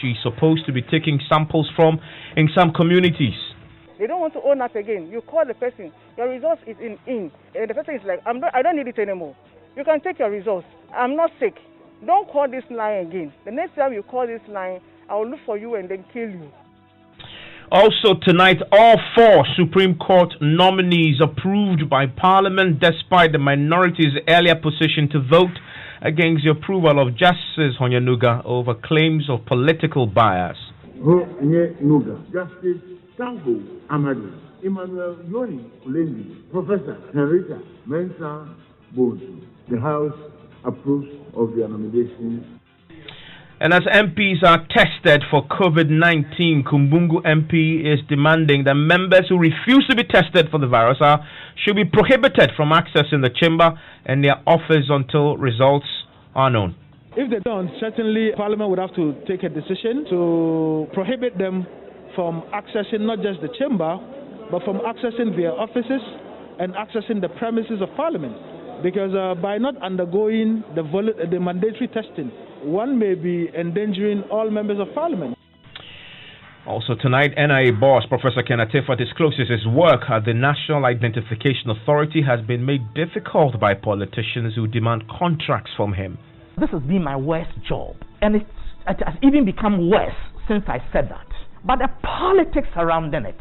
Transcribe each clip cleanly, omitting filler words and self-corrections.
she's supposed to be taking samples from in some communities. They don't want to own up again. You call the person, your results is in. And the person is like, I don't need it anymore. You can take your results. I'm not sick. Don't call this line again. The next time you call this line, I will look for you and then kill you. Also tonight, all 4 Supreme Court nominees approved by Parliament despite the minority's earlier position to vote against the approval of Justice Honyanuga over claims of political bias. Honyanuga, Justice Tango Amadu, Emmanuel Yoni Kulendi, Professor Henrietta Mensah Bozu. The House approves of their nomination. And as MPs are tested for COVID-19, Kumbungu MP is demanding that members who refuse to be tested for the virus should be prohibited from accessing the chamber and their office until results are known. If they don't, certainly Parliament would have to take a decision to prohibit them from accessing not just the chamber, but from accessing their offices and accessing the premises of Parliament. Because by not undergoing the mandatory testing, one may be endangering all members of Parliament. Also tonight, NIA boss Professor Kenatefa discloses his work at the National Identification Authority has been made difficult by politicians who demand contracts from him. This has been my worst job, and it has even become worse since I said that. But the politics surrounding it,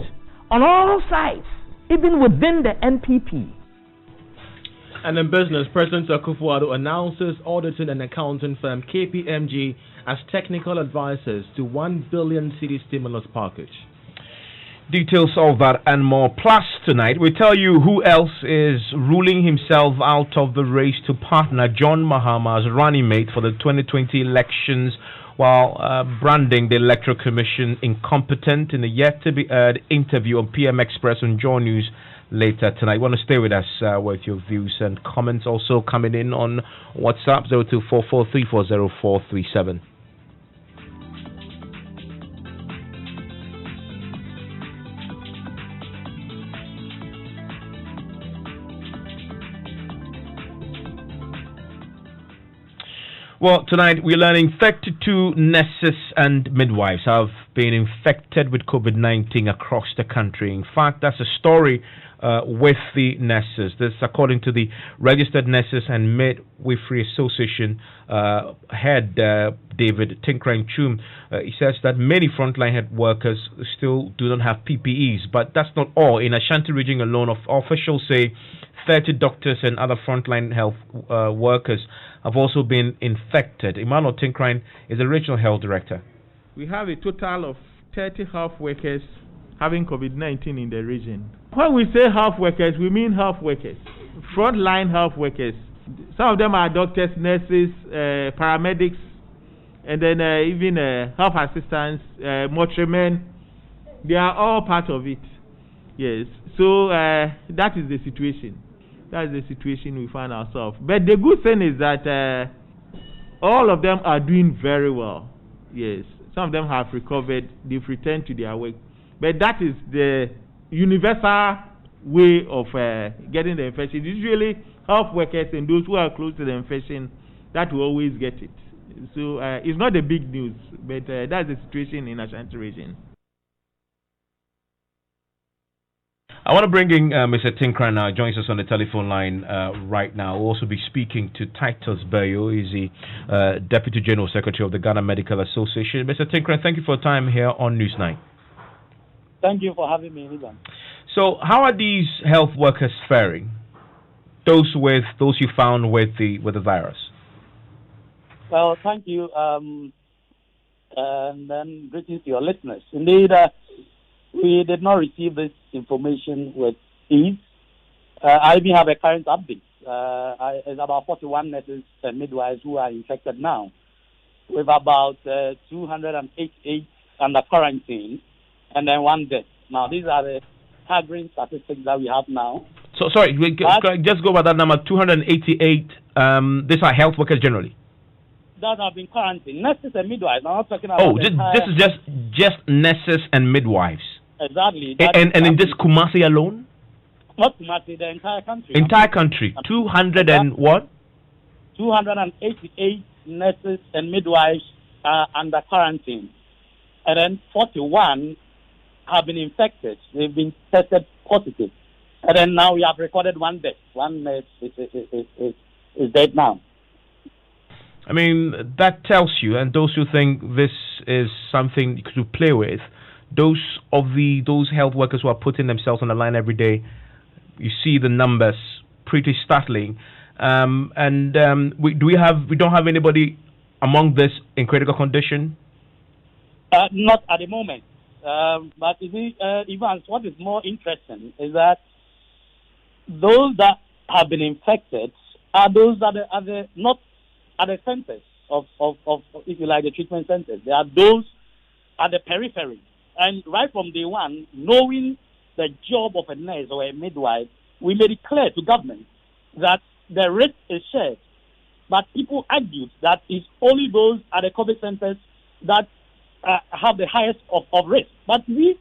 on all sides, even within the NPP. And in business, President Akufo-Addo announces auditing and accounting firm KPMG as technical advisors to 1 billion cedi stimulus package. Details of that and more. Plus, tonight, we tell you who else is ruling himself out of the race to partner John Mahama's running mate for the 2020 elections while branding the Electoral Commission incompetent in a yet-to-be-aired interview on PM Express on Joy News later tonight. You want to stay with us with your views and comments also coming in on WhatsApp 0244340437. Well, tonight we're learning 32 nurses and midwives have been infected with COVID-19 across the country. In fact, that's a story with the nurses. This, according to the Registered Nurses and Midwifery Association head, David Tinkrang-Chum. He says that many frontline health workers still do not have PPEs, but that's not all. In Ashanti region alone, officials say 30 doctors and other frontline health workers have also been infected. Emmanuel Tinkrang is the regional health director. We have a total of 30 health workers having COVID-19 in the region. When we say health workers, we mean health workers, frontline health workers. Some of them are doctors, nurses, paramedics, and then even health assistants, mortuarymen. They are all part of it. Yes. So that is the situation. That is the situation we find ourselves. But the good thing is that all of them are doing very well. Yes. Some of them have recovered. They've returned to their work. But that is the universal way of getting the infection. Usually, health workers and those who are close to the infection, that will always get it. So it's not the big news, but that's the situation in Ashanti region. I want to bring in Mr. Tinkrang now. Joins us on the telephone line right now. We'll also be speaking to Titus Bayo. He's the Deputy General Secretary of the Ghana Medical Association. Mr. Tinkrang, thank you for your time here on Newsnight. Thank you for having me, Ruben. So, how are these health workers faring? Those you found with the virus. Well, thank you, and then greetings to your listeners. Indeed, we did not receive this information with ease. I even have a current update. It's about 41 nurses and midwives who are infected now, with about 288 under quarantine, and then 1 death. Now, these are the staggering statistics that we have now. So, sorry, just go by that number, 288. These are health workers generally? That have been quarantined. Nurses and midwives. I'm not talking about. Oh, this is just nurses and midwives. Exactly. And in this Kumasi alone? Not Kumasi, the entire country. Entire country. 200 and what? 288 nurses and midwives are under quarantine. and then 41 have been infected. They've been tested positive. And then now we have recorded one death. One is dead now. I mean, that tells you, and those who think this is something to play with, those health workers who are putting themselves on the line every day, you see the numbers, pretty startling. We don't have anybody among this in critical condition? Not at the moment. But you see, Evans, what is more interesting is that those that have been infected are those that are not at the centers of, if you like, the treatment centers. They are those at the periphery. And right from day one, knowing the job of a nurse or a midwife, we made it clear to government that the risk is shared. But people argued that it's only those at the COVID centers that have the highest of risk. But with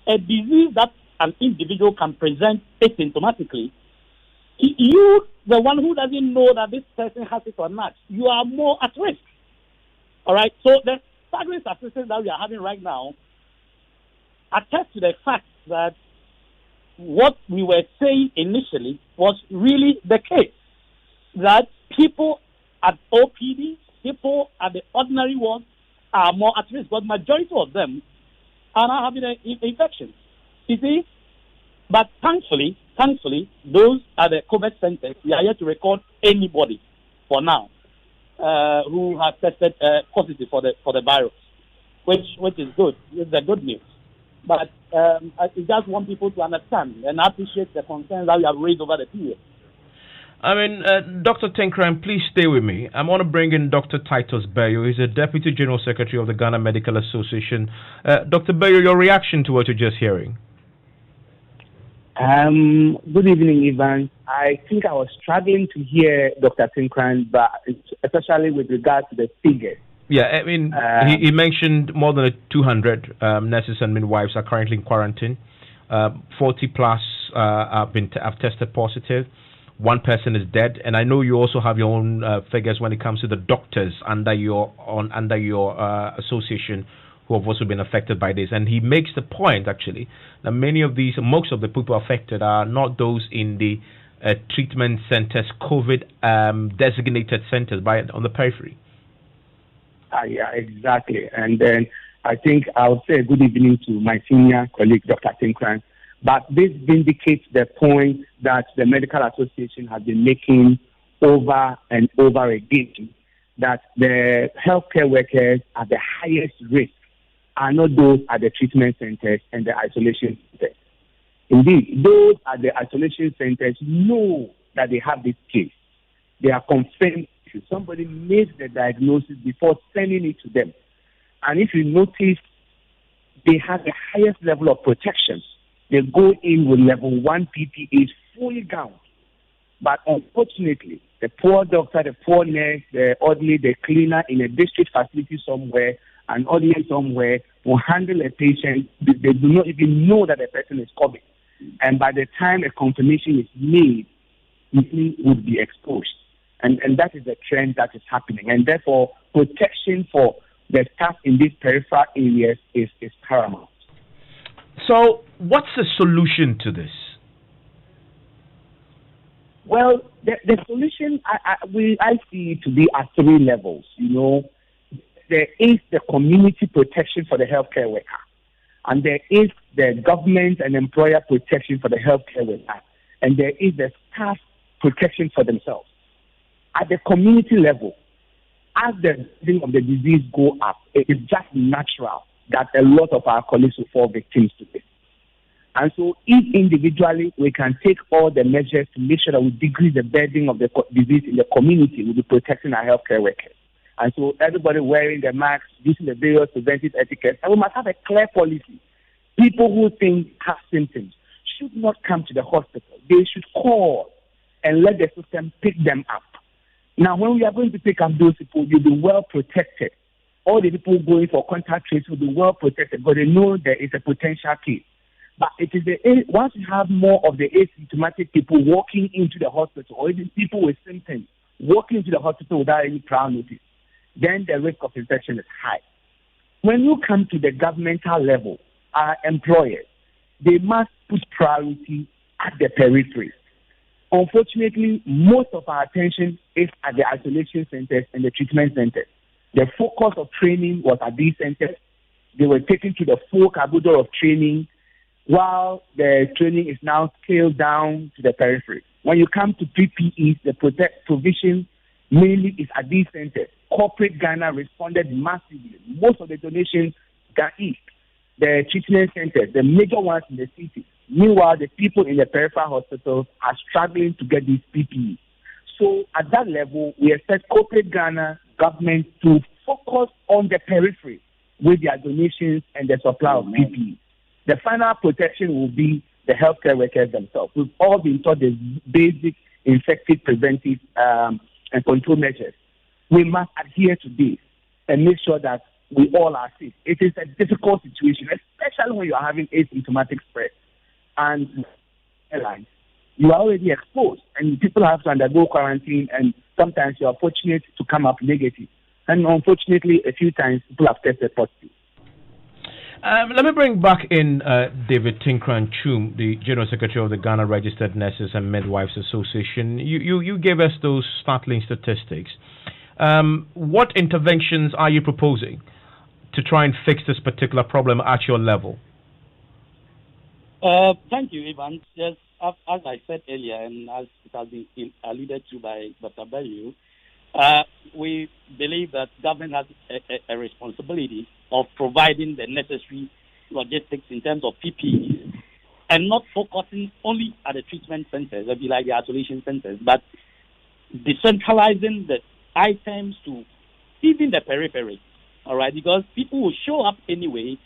a disease that an individual can present asymptomatically, you, the one who doesn't know that this person has it or not, you are more at risk. All right? So the staggering statistics that we are having right now attest to the fact that what we were saying initially was really the case, that people at OPD, people at the ordinary wards are more at risk, but majority of them are now having an infection. You see? But thankfully, those are the COVID centers. We are yet to record anybody for now who has tested positive for the virus, which is good. It's the good news. But I just want people to understand and appreciate the concerns that we have raised over the period. I mean, Dr. Tinkran, please stay with me. I want to bring in Dr. Titus Bayo. He's the Deputy General Secretary of the Ghana Medical Association. Dr. Bayo, your reaction to what you're just hearing? Good evening, Ivan. I think I was struggling to hear Dr. Tinkran, but especially with regard to the figures. Yeah, I mean, he mentioned more than 200 nurses and midwives are currently in quarantine. 40 plus have tested positive. One person is dead, and I know you also have your own figures when it comes to the doctors under your association who have also been affected by this. And he makes the point actually that most of the people affected are not those in the treatment centers, COVID designated centers, on the periphery. Yeah, exactly. And then I think I'll say good evening to my senior colleague, Dr. Tinkran. But this vindicates the point that the Medical Association has been making over and over again, that the healthcare workers at the highest risk are not those at the treatment centers and the isolation centers. Indeed, those at the isolation centers know that they have this case. They are confirmed. Somebody makes the diagnosis before sending it to them. And if you notice, they have the highest level of protection. They go in with level 1 PPEs fully gowned. But unfortunately, the poor doctor, the poor nurse, the cleaner in a district facility somewhere, an audience somewhere, will handle a patient. They do not even know that the person is COVID. And by the time a confirmation is made, he would be exposed. And that is the trend that is happening. And therefore, protection for the staff in these peripheral areas is paramount. So, what's the solution to this? Well, the solution, I see it to be at 3 levels. You know, there is the community protection for the healthcare worker, and there is the government and employer protection for the healthcare worker, and there is the staff protection for themselves. At the community level, as the risk of the disease go up, it is just natural that a lot of our colleagues will fall victims to this. And so if individually we can take all the measures to make sure that we decrease the burden of the disease in the community, we'll be protecting our healthcare workers. And so everybody wearing the masks, using the various preventive etiquette, and we must have a clear policy. People who think have symptoms should not come to the hospital. They should call and let the system pick them up. Now, when we are going to pick up those people, you'll be well protected. All the people going for contact tracing will be well protected, but they know there is a potential case. But it is once you have more of the asymptomatic people walking into the hospital, or even people with symptoms walking into the hospital without any prior notice, then the risk of infection is high. when you come to the governmental level, our employers, they must put priority at the periphery. Unfortunately, most of our attention is at the isolation centers and the treatment centers. The focus of training was at these centers. They were taken to the full caboodle of training, while the training is now scaled down to the periphery. When you come to PPEs, the provision mainly is at these centers. Corporate Ghana responded massively. Most of the donations got east. The treatment centers, the major ones in the city. Meanwhile, the people in the peripheral hospitals are struggling to get these PPEs. So at that level, we expect corporate Ghana government to focus on the periphery with their donations and the supply of PPE. The final protection will be the healthcare workers themselves. We've all been taught the basic infective preventive and control measures. We must adhere to this and make sure that we all are safe. It is a difficult situation, especially when you are having asymptomatic spread. And airlines, you are already exposed, and people have to undergo quarantine, and sometimes you are fortunate to come up negative. And unfortunately, a few times people have tested positive. Let me bring back in David Tinkran Chum, the General Secretary of the Ghana Registered Nurses and Midwives Association. You gave us those startling statistics. What interventions are you proposing to try and fix this particular problem at your level? Thank you, Ivan. Yes, as I said earlier, and as it has been alluded to by Dr. Bellew, we believe that government has a responsibility of providing the necessary logistics in terms of PPEs and not focusing only at the treatment centers, maybe like the isolation centers, but decentralizing the items to even the periphery, all right? Because people will show up anyway.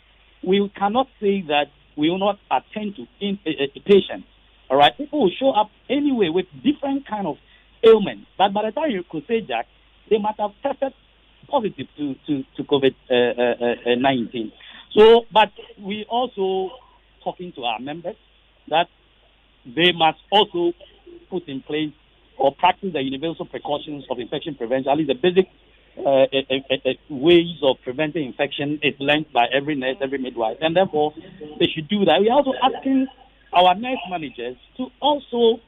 We cannot say that we will not attend to patients, all right? People will show up anyway with different kind of ailments, but by the time you could say, Jack, they might have tested positive to COVID-19. So, but we also talking to our members that they must also put in place or practice the universal precautions of infection prevention. At least the basic ways of preventing infection is learned by every nurse, every midwife, and therefore they should do that. We are also asking our nurse managers to also,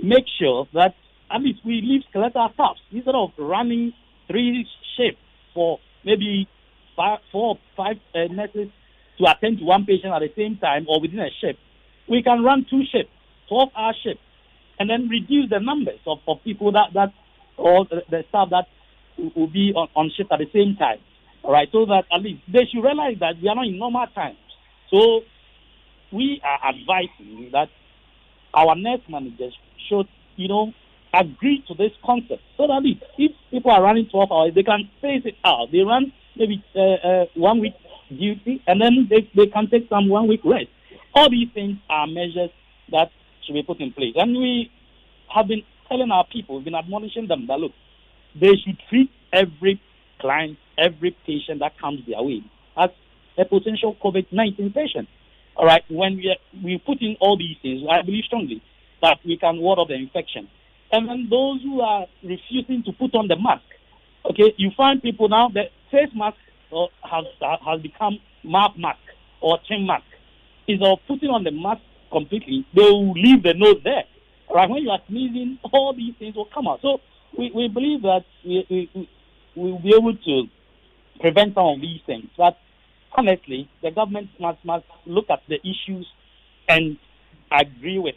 make sure that at least we leave skeletal staff instead of running 3 shifts for maybe 4 or 5 nurses to attend to one patient at the same time or within a shift. We can run 2 shifts, 12-hour shifts, and then reduce the numbers of people that or the staff that will be on shift at the same time. All right, so that at least they should realize that we are not in normal times. So we are advising that our nurse managers should, agree to this concept so that if people are running 12 hours, they can space it out. They run maybe 1 week duty and then they can take some 1 week rest. All these things are measures that should be put in place. And we have been telling our people, we've been admonishing them that, look, they should treat every client, every patient that comes their way as a potential COVID-19 patient. All right, when we put in all these things, I believe strongly that we can ward off the infection. And then those who are refusing to put on the mask, okay, you find people now, the face mask has become mouth mask or chin mask. Instead of putting on the mask completely, they will leave the nose there. Right, when you are sneezing, all these things will come out. So we believe that we will be able to prevent some of these things. But honestly, the government must look at the issues and agree with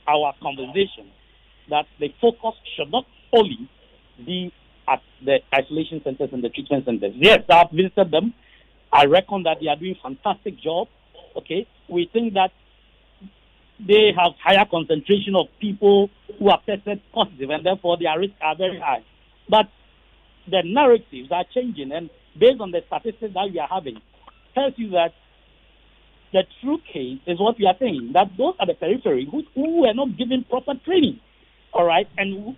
our conversation that the focus should not only be at the isolation centers and the treatment centers. Yes, I've visited them. I reckon that they are doing a fantastic job. Okay, we think that they have higher concentration of people who are tested positive, and therefore their risks are very high. But the narratives are changing, and based on the statistics that we are having, tells you that the true case is what we are saying, that those at the periphery who were not given proper training, all right, and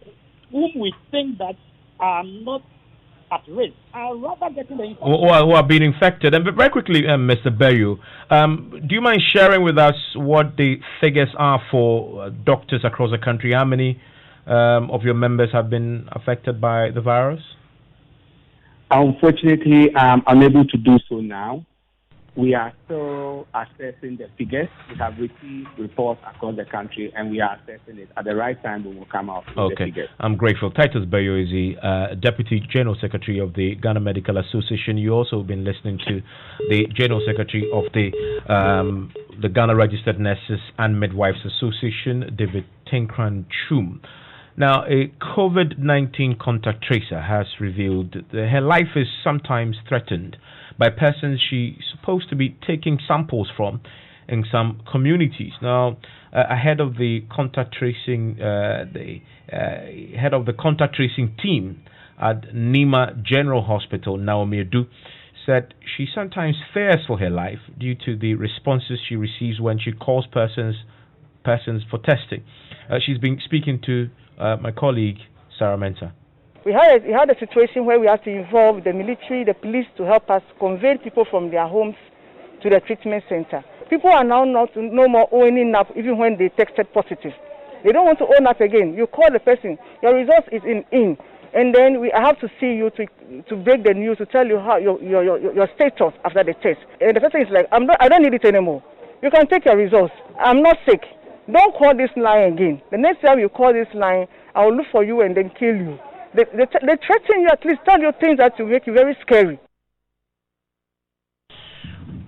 whom we think that are not at risk are rather getting the infection. Who are being infected. And very quickly, Mr. Bellew, do you mind sharing with us what the figures are for doctors across the country? How many of your members have been affected by the virus? Unfortunately, I'm unable to do so now. We are still assessing the figures. We have received reports across the country, and we are assessing it. At the right time, we will come out with the figures. I'm grateful. Titus Bayo is the Deputy General Secretary of the Ghana Medical Association. You also been listening to the General Secretary of the Ghana Registered Nurses and Midwives Association, David Tinkran Chum. Now, a COVID-19 contact tracer has revealed that her life is sometimes threatened by persons she's supposed to be taking samples from in some communities. Now, ahead of the contact tracing, head of the contact tracing team at Nima General Hospital, Naomi Adu, said she sometimes fears for her life due to the responses she receives when she calls persons for testing. She's been speaking to my colleague Sarah Mensah. We had a situation where we had to involve the military, the police to help us convey people from their homes to the treatment center. People are now no more owning up even when they tested positive. They don't want to own up again. You call the person, your results is in, and then I have to see you to break the news, to tell you how your status after the test. And the person is like, I don't need it anymore. You can take your results. I'm not sick. Don't call this line again. The next time you call this line, I will look for you and then kill you. They threaten you, at least tell you things that will make you very scary.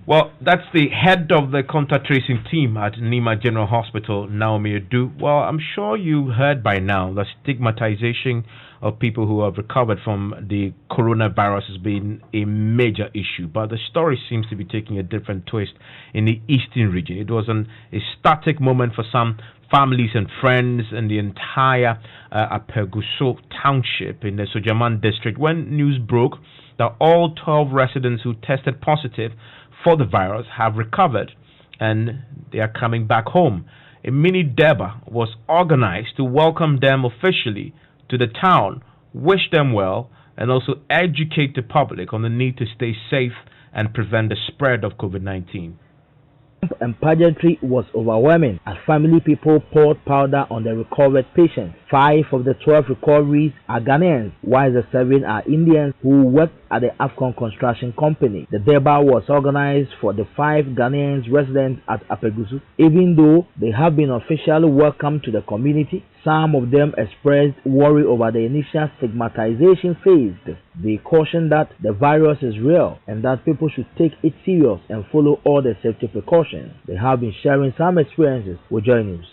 Well, that's the head of the contact tracing team at Nima General Hospital, Naomi Adu. Well, I'm sure you heard by now the stigmatization of people who have recovered from the coronavirus has been a major issue. But the story seems to be taking a different twist in the eastern region. It was a static moment for some families and friends in the entire Apeguso township in the Sojaman district when news broke that all 12 residents who tested positive for the virus have recovered and they are coming back home. A mini Deba was organized to welcome them officially to the town, wish them well, and also educate the public on the need to stay safe and prevent the spread of COVID-19. And pageantry was overwhelming as family people poured powder on the recovered patients. 5 of the 12 recoveries are Ghanaians, while the 7 are Indians who worked at the Afcon Construction Company. The Deba was organized for the 5 Ghanaians residents at Apegusu. Even though they have been officially welcomed to the community, some of them expressed worry over the initial stigmatization faced. They cautioned that the virus is real and that people should take it serious and follow all the safety precautions. They have been sharing some experiences with Joy News.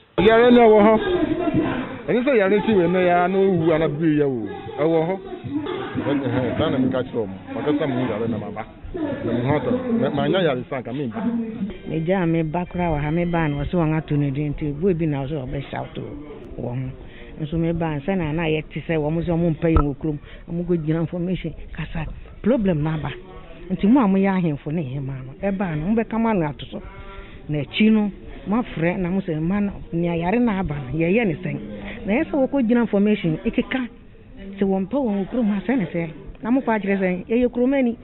So me ban say na yet say wo mo so mo pay wo krom mo go gina information kasa problem na ba nti mo am ya ahemfo na he ma no e ba no mo be kama na atoso na chi no ma frɛ na mo say man ni ayare na aba na ye ne sen na ye so wo ko gina information ikeka se wo mpa wo krom ha say ne say na mo pa kire say ye kromani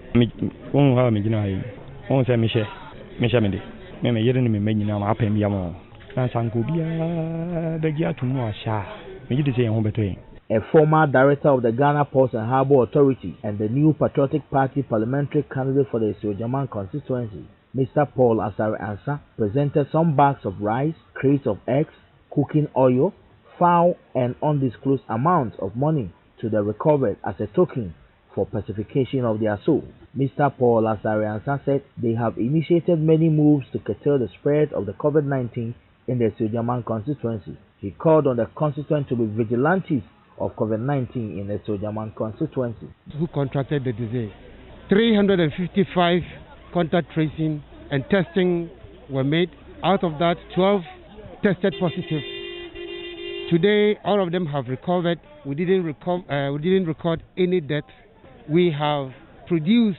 won ha me gina hayi won say me de me yere ni me nyina ma apem ya mo na sanko bia be gia tumu asha. A former director of the Ghana Ports and Harbour Authority and the new Patriotic Party parliamentary candidate for the Sojaman constituency, Mr. Paul Asare Ansa, presented some bags of rice, crates of eggs, cooking oil, fowl, and undisclosed amounts of money to the recovered as a token for pacification of their souls. Mr. Paul Asare Ansa said they have initiated many moves to curtail the spread of the COVID-19 in the Sojaman constituency. He called on the constituents to be vigilantes of COVID-19 in the Sojaman constituency. Who contracted the disease? 355 contact tracing and testing were made. Out of that, 12 tested positive. Today, all of them have recovered. We didn't record any deaths. We have produced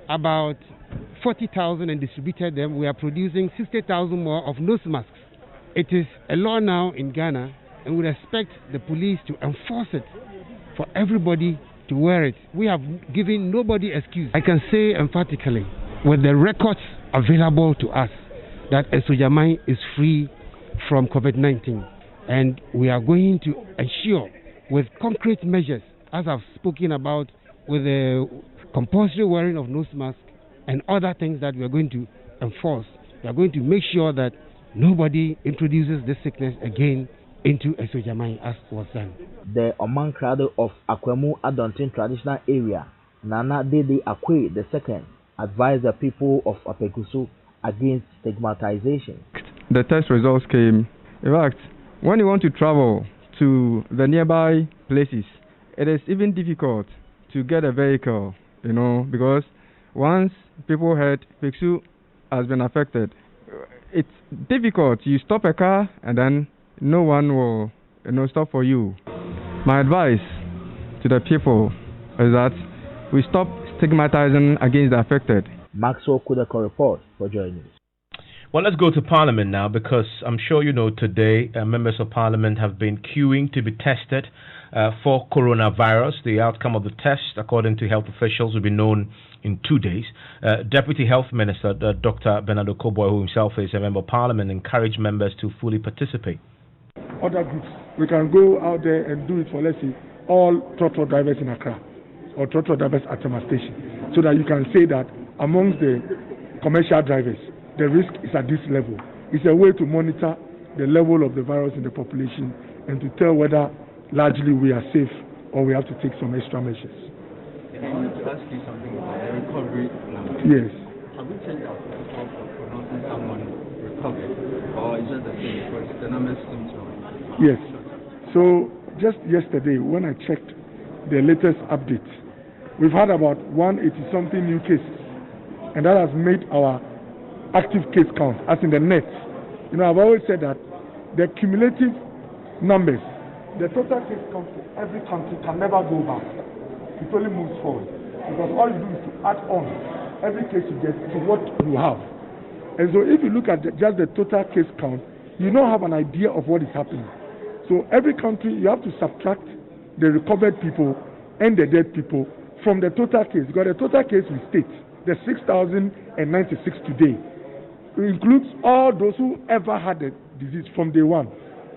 about 40,000 and distributed them. We are producing 60,000 more of nose masks. It is a law now in Ghana, and we expect the police to enforce it for everybody to wear it. We have given nobody excuse. I can say emphatically, with the records available to us, that Sojaman is free from COVID-19, and we are going to ensure with concrete measures, as I've spoken about with the compulsory wearing of nose mask, and other things that we are going to enforce. We are going to make sure that nobody introduces this sickness again into Esojamai as was done. The Omankrado of Akwemu Adontin traditional area, Nana Dede Akwe II, advised the people of Apekusu against stigmatization. The test results came. In fact, when you want to travel to the nearby places, it is even difficult to get a vehicle, because once people heard Apekusu has been affected, it's difficult. You stop a car and then no one will stop for you. My advice to the people is that we stop stigmatizing against the affected. Maxwell Kudako report for Joy News. Well, let's go to Parliament now, because I'm sure you know today members of Parliament have been queuing to be tested for coronavirus. The outcome of the test, according to health officials, will be known in 2 days. Deputy Health Minister Dr. Bernardo Koboy, who himself is a member of Parliament, encouraged members to fully participate. Other groups, we can go out there and do it for, let's say, all trotro drivers in Accra or trotro drivers at Tema Station, so that you can say that amongst the commercial drivers, the risk is at this level. It's a way to monitor the level of the virus in the population and to tell whether largely we are safe or we have to take some extra measures. I wanted to ask you something about the recovery number. Yes. Have we checked out for pronouncing someone recovered, or is it the same because the numbers seem to? Yes. So just yesterday, when I checked the latest update, we've had about 180-something new cases, and that has made our active case count, as in the net. I've always said that the cumulative numbers, the total case count for every country can never go back. It only moves forward, because all you do is to add on every case you get to what you have. And so if you look at just the total case count, you don't have an idea of what is happening. So every country, you have to subtract the recovered people and the dead people from the total case, because the total case we state, the 6,096 today, includes all those who ever had the disease from day one,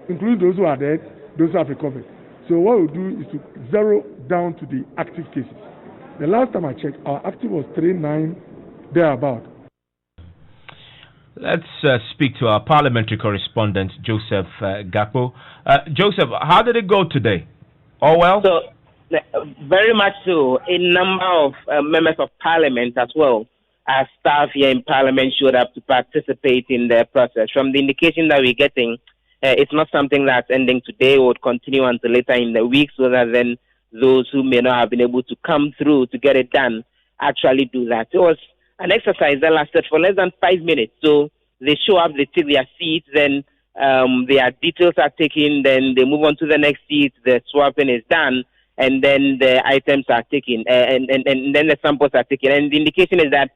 including those who are dead, those who have recovered. So what we'll do is to zero down to the active cases. The last time I checked, our active was 39 thereabout. Let's speak to our parliamentary correspondent, Joseph Gakpo. Joseph, how did it go today? All well? So, very much so. A number of members of parliament as well as staff here in parliament showed up to participate in the process. From the indication that we're getting, it's not something that's ending today or would continue until later in the week, so that then those who may not have been able to come through to get it done actually do that. It was an exercise that lasted for less than 5 minutes. So they show up, they take their seats, then their details are taken, then they move on to the next seat, the swapping is done, and then the items are taken, and then the samples are taken. And the indication is that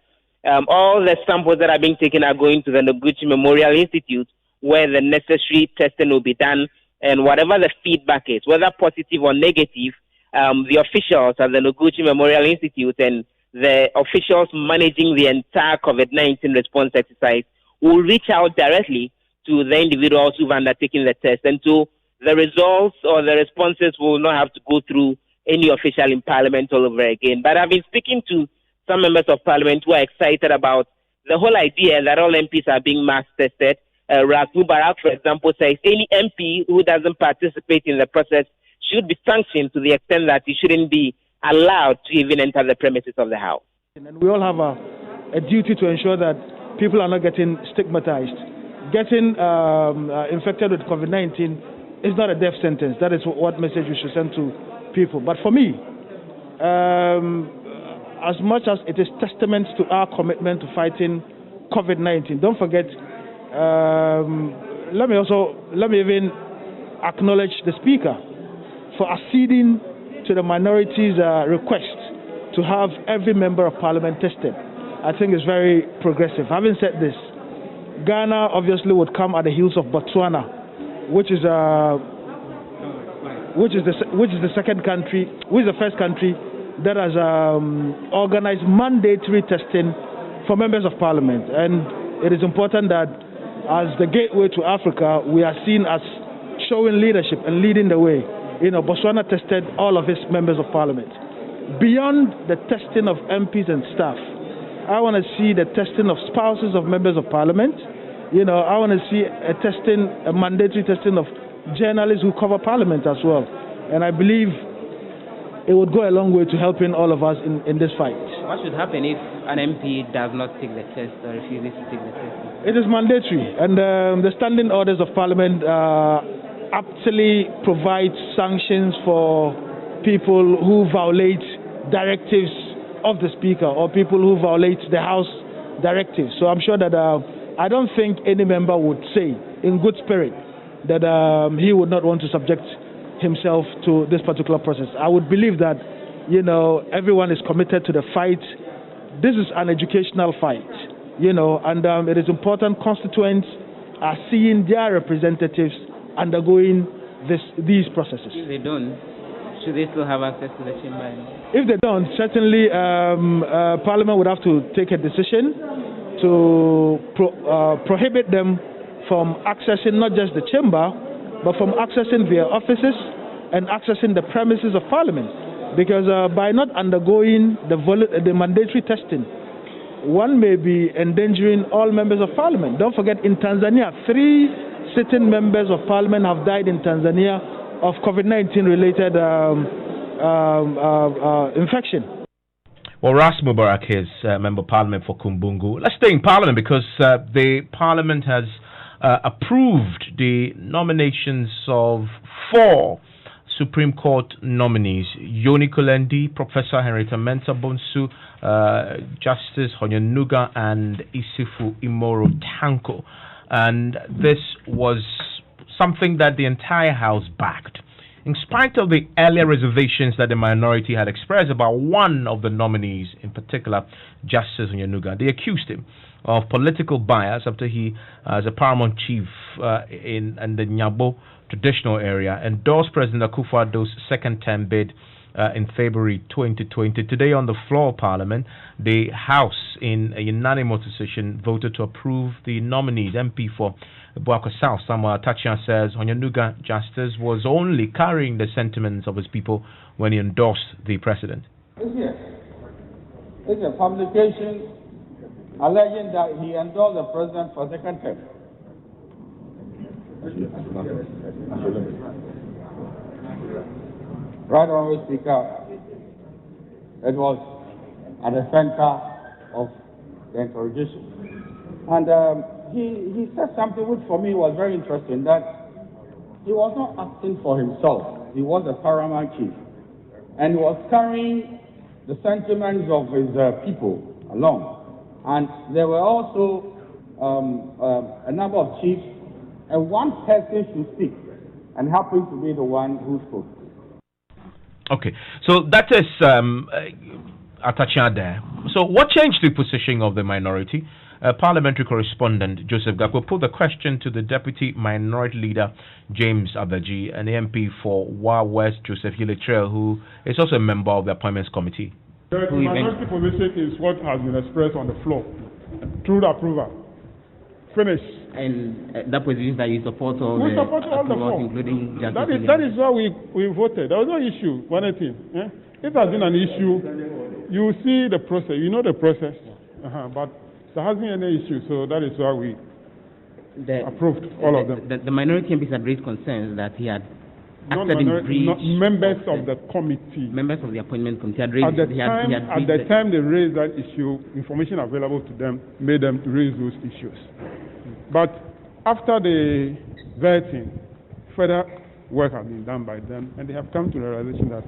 all the samples that are being taken are going to the Noguchi Memorial Institute, where the necessary testing will be done, and whatever the feedback is, whether positive or negative, the officials at the Noguchi Memorial Institute and the officials managing the entire COVID-19 response exercise will reach out directly to the individuals who've undertaken the test, and so the results or the responses will not have to go through any official in Parliament all over again. But I've been speaking to some members of Parliament who are excited about the whole idea that all MPs are being mass tested. Ras Mubarak, for example, says any MP who doesn't participate in the process should be sanctioned to the extent that he shouldn't be allowed to even enter the premises of the House. And we all have a duty to ensure that people are not getting stigmatized. Getting infected with COVID-19 is not a death sentence. That is what message we should send to people. But for me, as much as it is testament to our commitment to fighting COVID-19, don't forget, let me even acknowledge the Speaker for acceding to the minority's request to have every member of Parliament tested. I think it's very progressive. Having said this, Ghana obviously would come at the heels of Botswana, which is the first country that has organized mandatory testing for members of Parliament. And it is important that as the gateway to Africa, we are seen as showing leadership and leading the way. Botswana tested all of its members of Parliament. beyond the testing of MPs and staff, I want to see the testing of spouses of members of parliament. I want to see a mandatory testing of journalists who cover parliament as well. And I believe it would go a long way to helping all of us in this fight. What should happen if an MP does not take the test or refuses to take the test? It is mandatory, and the standing orders of parliament aptly provide sanctions for people who violate directives of the speaker or people who violate the House directives. So I'm sure that I don't think any member would say in good spirit that he would not want to subject himself to this particular process. I would believe that, everyone is committed to the fight. This is an educational fight, and it is important constituents are seeing their representatives undergoing these processes. If they don't, should they still have access to the chamber? If they don't, certainly Parliament would have to take a decision to prohibit them from accessing not just the chamber, but from accessing their offices and accessing the premises of Parliament. Because by not undergoing the mandatory testing, one may be endangering all members of Parliament. Don't forget, in Tanzania, 3 sitting members of Parliament have died in Tanzania of COVID-19 related infection. Well, Ras Mubarak is Member of Parliament for Kumbungu. Let's stay in Parliament because the Parliament has approved the nominations of 4 Supreme Court nominees: Yoni Kulendi, Professor Henrietta Mensah Bonsu, Justice Honyanuga, and Isifu Imoro Tanko. And this was something that the entire House backed. In spite of the earlier reservations that the minority had expressed about one of the nominees, in particular, Justice Honyanuga, they accused him of political bias after he, as a paramount chief in the Nyabo traditional area, endorsed President Akufo-Addo's second-term bid in February 2020. Today, on the floor of Parliament, the House, in a unanimous decision, voted to approve the nominees. MP for Buako South, Samuel Atachian, says Honyanuga Justice was only carrying the sentiments of his people when he endorsed the president. It's a publication alleging that he endorsed the president for second term. Right Honourable Speaker, it was at the center of the interrogation. And he said something which for me was very interesting, that he was not acting for himself. He was a paramount chief. And he was carrying the sentiments of his people along. And there were also a number of chiefs, and one person should speak, and happened to be the one who spoke. Okay, so that is Atachian there. So what changed the position of the minority? Parliamentary correspondent Joseph Gakpo put the question to the Deputy Minority Leader James Abaji, an MP for Wa West Joseph Yeletre, who is also a member of the Appointments Committee. The minority position is what has been expressed on the floor through the approval. Finish. And that position that you support all we the support all the four, including Justice. That is why we voted. There was no issue for anything. If there has been an issue, you see the process. You know the process. But there hasn't been any issue, so that is why we approved all of them. The minority MPs had raised concerns that he had acted in breach. Members of the committee. Members of the appointment committee had raised. At the time they raised that issue, information available to them made them to raise those issues. But after the vetting, further work has been done by them, and they have come to the realization that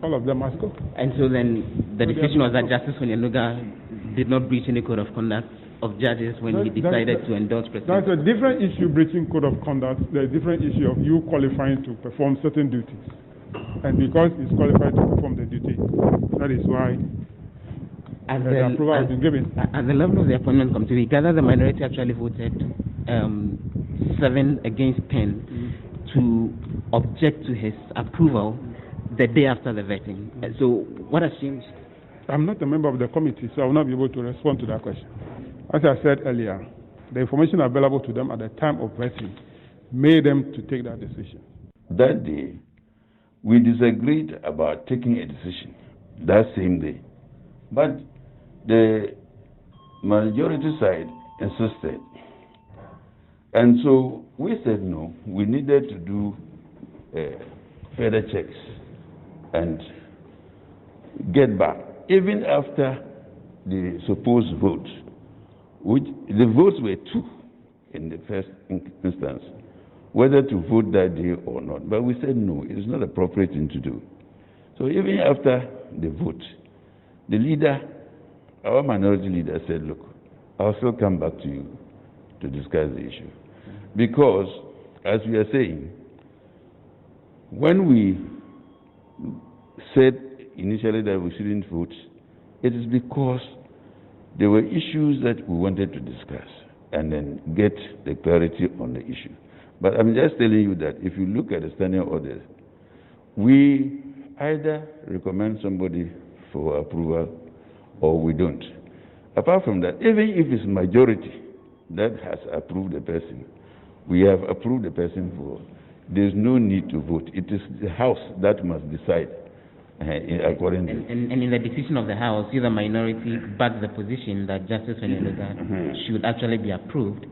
all of them must go. And so then the decision was that Justice Honyanuga did not breach any code of conduct of judges when he decided to endorse President. That's a different issue, breaching code of conduct. There's a different issue of you qualifying to perform certain duties. And because he's qualified to perform the duty, that is why the approval has been given. At the level of the appointment committee, we gather the minority actually voted 7 against 10 to object to his approval the day after the vetting. So what has changed? I'm not a member of the committee, so I will not be able to respond to that question. As I said earlier, the information available to them at the time of vetting made them to take that decision. That day, we disagreed about taking a decision. that same day. But the majority side insisted. And so we said no, we needed to do further checks and get back. Even after the supposed vote, which the votes were 2 in the first instance, whether to vote that day or not. But we said no, it is not appropriate thing to do. So even after the vote, the leader, our minority leader, said, look, I'll still come back to you to discuss the issue. Because, as we are saying, when we said initially that we shouldn't vote, it is because there were issues that we wanted to discuss and then get the clarity on the issue. But I'm just telling you that if you look at the standing orders, we either recommend somebody for approval or we don't. Apart from that, even if it's majority that has approved the person, we have approved the person for, there's no need to vote. It is the House that must decide according to... And in the decision of the House, you, the minority, back the position that Justice Onyenuga should actually be approved,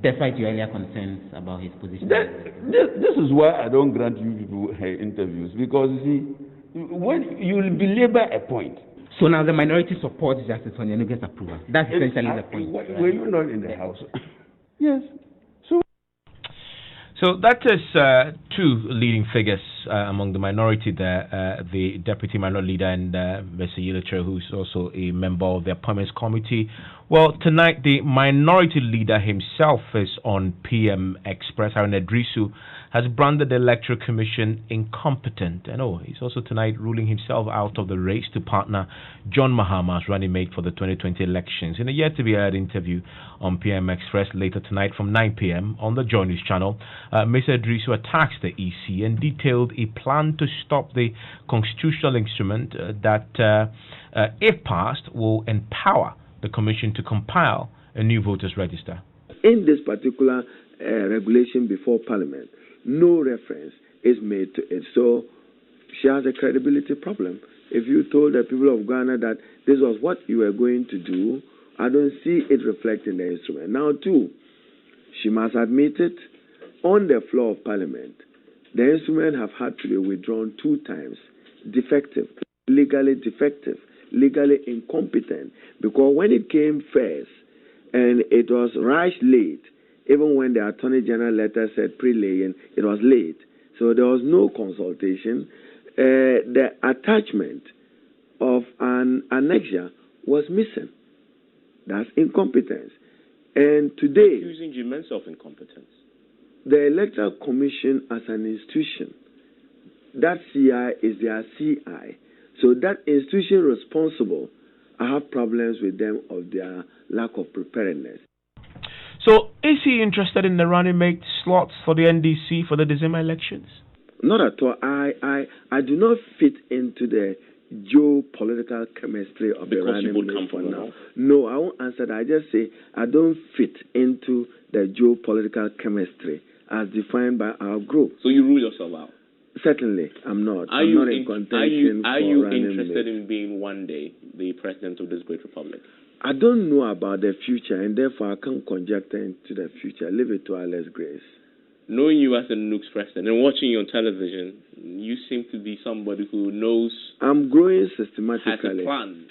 despite your earlier concerns about his position. This is why I don't grant you people interviews, because you see, when you will belabor a point. So now the minority supports Justice Onyenuga's approval. That's essentially the point. Were you not in the House? Yes. So that is 2 leading figures among the minority there, the Deputy Minority Leader and Mr. Yilicha, who's also a member of the Appointments Committee. Well, tonight the Minority Leader himself is on PM Express. Harun Edrisu has branded the Electoral Commission incompetent. And he's also tonight ruling himself out of the race to partner John Mahama as running mate for the 2020 elections. In a yet-to-be-heard interview on PM Express later tonight from 9 p.m. on the Joy News channel, Mr. Edrisu attacked the EC and detailed a plan to stop the constitutional instrument that, if passed, will empower the Commission to compile a new voters register. In this particular regulation before Parliament, no reference is made to it. So she has a credibility problem. If you told the people of Ghana that this was what you were going to do, I don't see it reflecting the instrument. Now, too, she must admit it. On the floor of Parliament, the instrument have had to be withdrawn 2 times. Defective, legally incompetent. Because when it came first, and it was rushed late, even when the Attorney General letter said pre-laying, it was late. So there was no consultation. The attachment of an annexure was missing. That's incompetence. And today... Accusing you Mensah of incompetence. The Electoral Commission as an institution, that CI is their CI. So that institution responsible, I have problems with them of their lack of preparedness. So is he interested in the running mate slots for the NDC for the December elections? Not at all. I do not fit into the geopolitical chemistry of the running mate for now. No, I won't answer that. I just say I don't fit into the geopolitical chemistry as defined by our group. So you rule yourself out? Certainly, I'm not. I'm not in contention. Are you interested in being one day the president of this great republic? I don't know about the future, and therefore I can't conjecture into the future. Leave it to Allah's grace. Knowing you as a Nooks president and watching you on television, you seem to be somebody who knows. I'm growing systematically. Has a plan.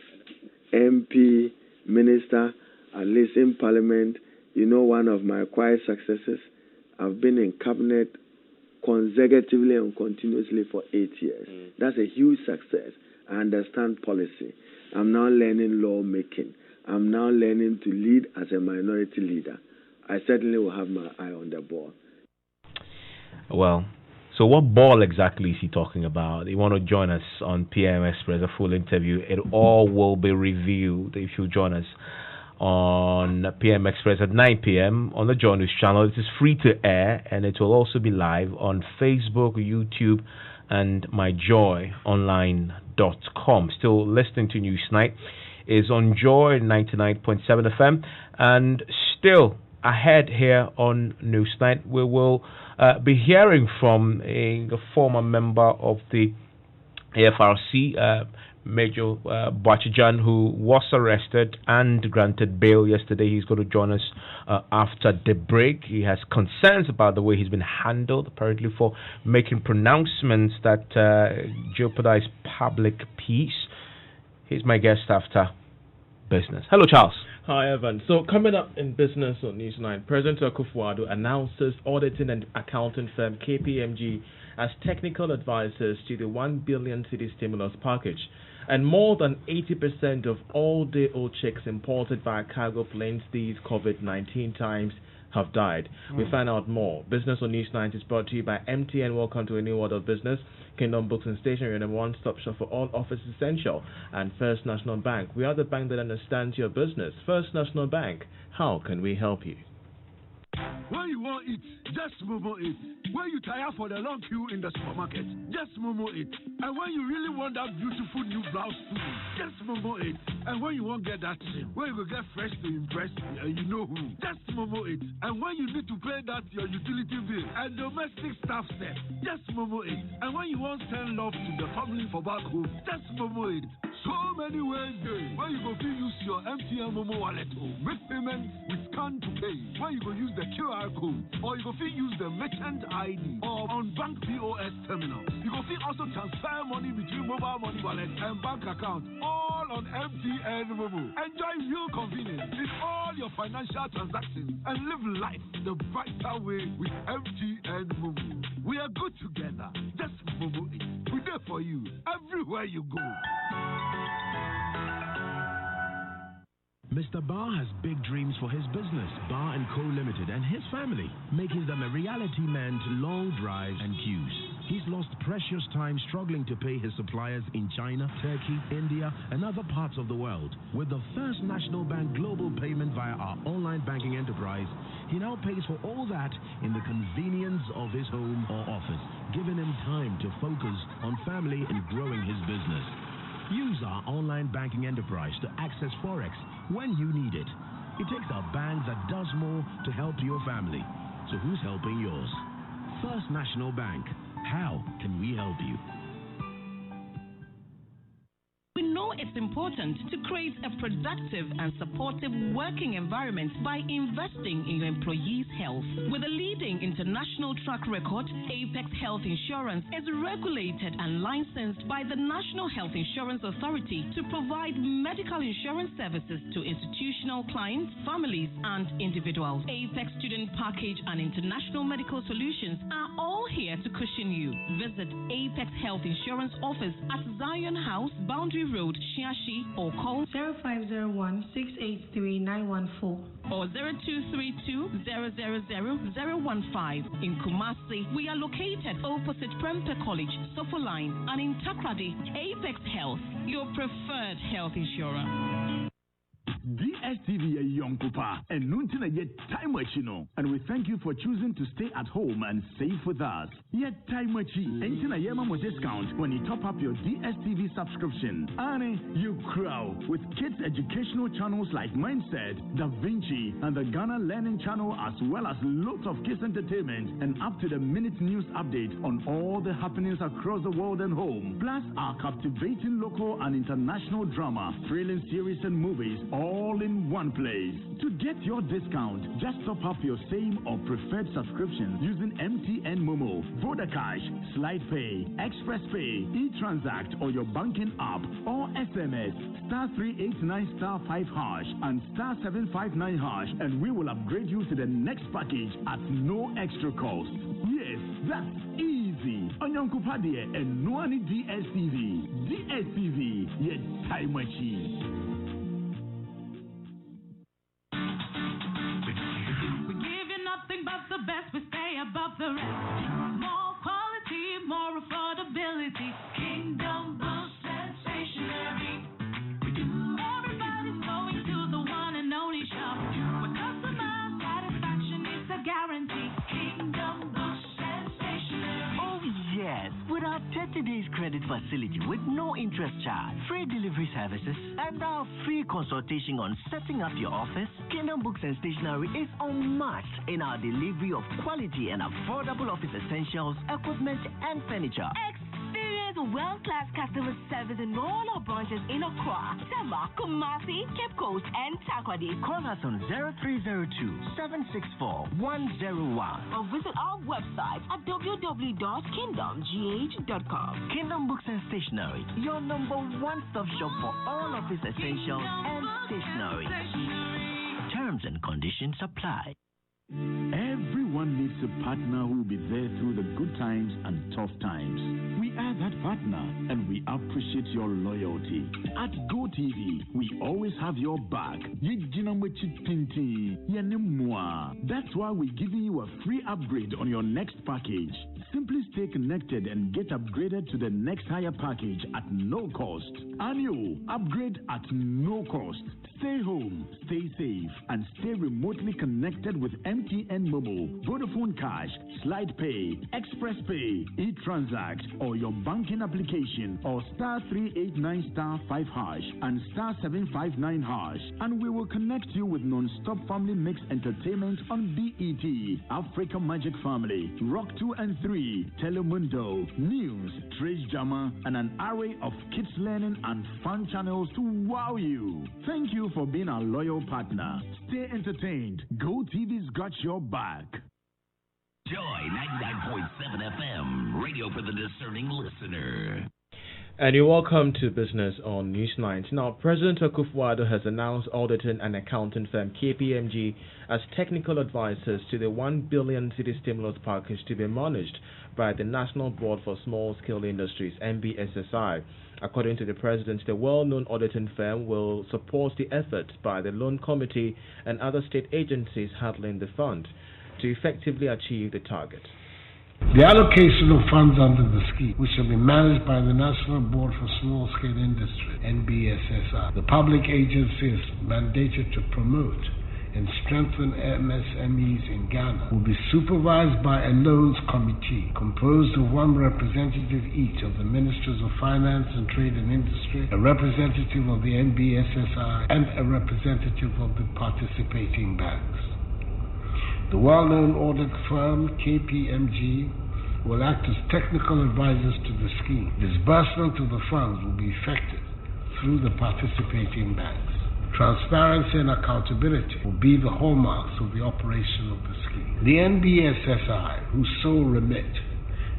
MP, minister, at least in Parliament. You know, one of my quiet successes, I've been in cabinet consecutively and continuously for 8 years. That's a huge success. I understand policy. I'm now learning lawmaking. I'm now learning to lead as a minority leader. I certainly will have my eye on the ball. Well, so what ball exactly is he talking about? You want to join us on PM Express, a full interview. It all will be revealed if you join us on PM Express at 9 p.m. on the Joy News channel. It is free to air, and it will also be live on Facebook, YouTube, and myjoyonline.com. Still listening to Newsnight is on Joy 99.7 FM, and still ahead here on Newsnight, we will be hearing from a former member of the AFRC, Major Boachijan, who was arrested and granted bail yesterday. He's going to join us after the break. He has concerns about the way he's been handled, apparently for making pronouncements that jeopardize public peace. He's my guest after business. Hello, Charles. Hi, Evan. So, coming up in business on News 9, President Akufo-Addo announces auditing and accounting firm KPMG as technical advisors to the 1 billion cedi stimulus package. And more than 80% of all day-old chicks imported via cargo planes these COVID-19 times have died. We find out more. Business on News 9 is brought to you by MTN. Welcome to a new world of business. Kingdom Books and Stationery, and a one-stop shop for all office essential. And First National Bank. We are the bank that understands your business. First National Bank. How can we help you? When you want it, just Momo it. When you tire for the long queue in the supermarket, just Momo it. And when you really want that beautiful new blouse too, just Momo it. And when you won't get that, when you go get fresh to impress, you know who, just Momo it. And when you need to pay that your utility bill and domestic staff set, just Momo it. And when you want send love to the family for back home, just Momo it. So many ways there. When you go use your MTN Momo wallet, make payments with scan to pay. When you go use the QR code, or you go use the merchant ID, or on bank POS terminal. You go also transfer money between mobile money wallet and bank account, all on MTN Momo. Enjoy real convenience in all your financial transactions and live life the brighter way with MTN Momo. We are good together. Just Momo it. We're there for you everywhere you go. Mr. Barr has big dreams for his business, Barr & Co. Limited, and his family, making them a reality man to long drives and queues. He's lost precious time struggling to pay his suppliers in China, Turkey, India, and other parts of the world. With the First National Bank global payment via our online banking enterprise, he now pays for all that in the convenience of his home or office, giving him time to focus on family and growing his business. Use our online banking enterprise to access Forex when you need it. It takes a bank that does more to help your family. So who's helping yours? First National Bank. How can we help you? We know it's important to create a productive and supportive working environment by investing in your employees' health. With a leading international track record, Apex Health Insurance is regulated and licensed by the National Health Insurance Authority to provide medical insurance services to institutional clients, families, and individuals. Apex Student Package and International Medical Solutions are all here to cushion you. Visit Apex Health Insurance Office at Zion House, Boundary Road, Shiashi, or call 0501-683-914 or 0232-000-015. In Kumasi, we are located opposite Prempeh College, Sofo Line, and in Takrady, Apex Health, your preferred health insurer. DSTV a young papa and Nuntina yet time machine, and we thank you for choosing to stay at home and save with us. Yet time machine, Entina Yemamo discount when you top up your DSTV subscription. And you crow with kids educational channels like Mensah, Da Vinci, and the Ghana Learning Channel, as well as lots of kids entertainment and up to the minute news update on all the happenings across the world and home. Plus our captivating local and international drama, thrilling series and movies, all in one place. To get your discount, just top up your same or preferred subscription using MTN Momo, Vodacash, Slide Pay, Express Pay, eTransact, or your banking app, or SMS *389*5# and *759#, and we will upgrade you to the next package at no extra cost. Yes, that's easy. Onyankupadie and Noani DSTV. DSTV, yet time machine. The best, we stay above the rest. More quality, more affordability. Kingdom Books and Stationery. Everybody's going to the one and only shop where customer satisfaction is a guarantee. Kingdom Books and Stationery. Oh yes, with our 30 days credit facility with no interest charge, free delivery services, and our free consultation on setting up your office, Kingdom Books and Stationery is unmatched in our delivery of quality and affordable office essentials, equipment, and furniture. Experience also world-class customer service in all our branches in Accra, Tema, Kumasi, Cape Coast, and Takoradi. Call us on 0302-764-101 or visit our website at www.kingdomgh.com. Kingdom Books and Stationery, your number one-stop shop for all office essentials and stationery. Terms and conditions apply. Everyone needs a partner who will be there through the good times and tough times. We are that partner, and we appreciate your loyalty. At GoTV, we always have your back. That's why we're giving you a free upgrade on your next package. Simply stay connected and get upgraded to the next higher package at no cost. Annual upgrade at no cost. Stay home, stay safe, and stay remotely connected with MTN Mobile, Vodafone Cash, Slide Pay, Express Pay, eTransact, or your banking application, or *389*5# and *759#, and we will connect you with non-stop family mix entertainment on BET, Africa Magic Family, Rock 2 and 3, Telemundo, News, Trace Jama, and an array of kids learning and fun channels to wow you. Thank you for being our loyal partner. Stay entertained. GoTV's got your back. Joy 99.7 FM, radio for the discerning listener. And you're welcome to Business on News 9. Now, President Akufo-Addo has announced auditing and accounting firm KPMG as technical advisors to the 1 billion city stimulus package to be managed by the National Board for Small-Scale Industries, NBSSI. According to the President, the well-known auditing firm will support the efforts by the Loan Committee and other state agencies handling the fund to effectively achieve the target. The allocation of funds under the scheme, which shall be managed by the National Board for Small-Scale Industry, NBSSI, the public agency is mandated to promote and strengthen MSMEs in Ghana, will be supervised by a loans committee composed of one representative each of the Ministries of Finance and Trade and Industry, a representative of the NBSSI, and a representative of the participating banks. The well-known audit firm KPMG will act as technical advisors to the scheme. Disbursement of the funds will be effected through the participating banks. Transparency and accountability will be the hallmarks of the operation of the scheme. The NBSSI, whose sole remit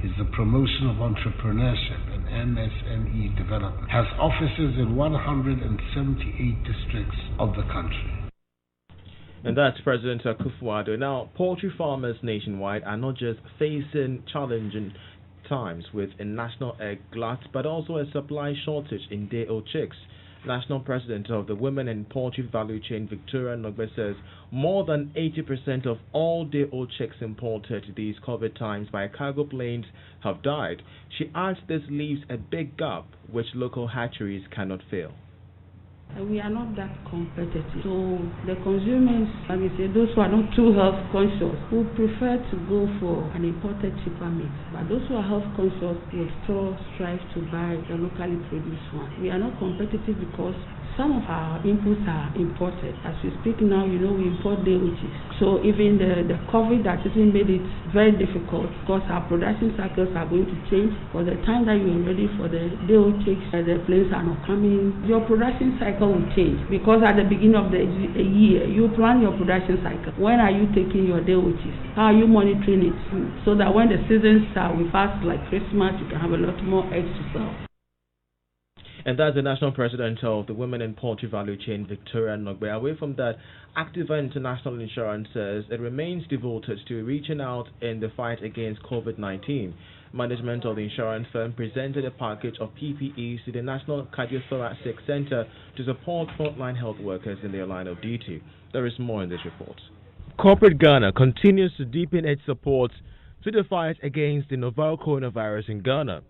is the promotion of entrepreneurship and MSME development, has offices in 178 districts of the country. And that's President Akufo-Addo. Now, poultry farmers nationwide are not just facing challenging times with a national egg glut, but also a supply shortage in day-old chicks. National President of the Women in Poultry Value Chain, Victoria Nogbe, says more than 80% of all day-old chicks imported these COVID times by cargo planes have died. She adds this leaves a big gap which local hatcheries cannot fill. We are not that competitive. So the consumers, those who are not too health conscious, who prefer to go for an imported cheaper meat. But those who are health conscious will still strive to buy the locally produced one. We are not competitive because some of our inputs are imported. As we speak now, we import day-old chicks. So even the COVID that even made it very difficult because our production cycles are going to change. For the time that you are ready for the day-old chicks, the planes are not coming. Your production cycle will change because at the beginning of the year, you plan your production cycle. When are you taking your day-old chicks? How are you monitoring it? So that when the seasons start with us, like Christmas, you can have a lot more eggs to sell. And that's the National President of the Women in Poultry Value Chain, Victoria Nogbe. Away from that, Activa International Insurance says it remains devoted to reaching out in the fight against COVID-19. Management of the insurance firm presented a package of PPEs to the National Cardiothoracic Center to support frontline health workers in their line of duty. There is more in this report. Corporate Ghana continues to deepen its support to the fight against the novel coronavirus in Ghana.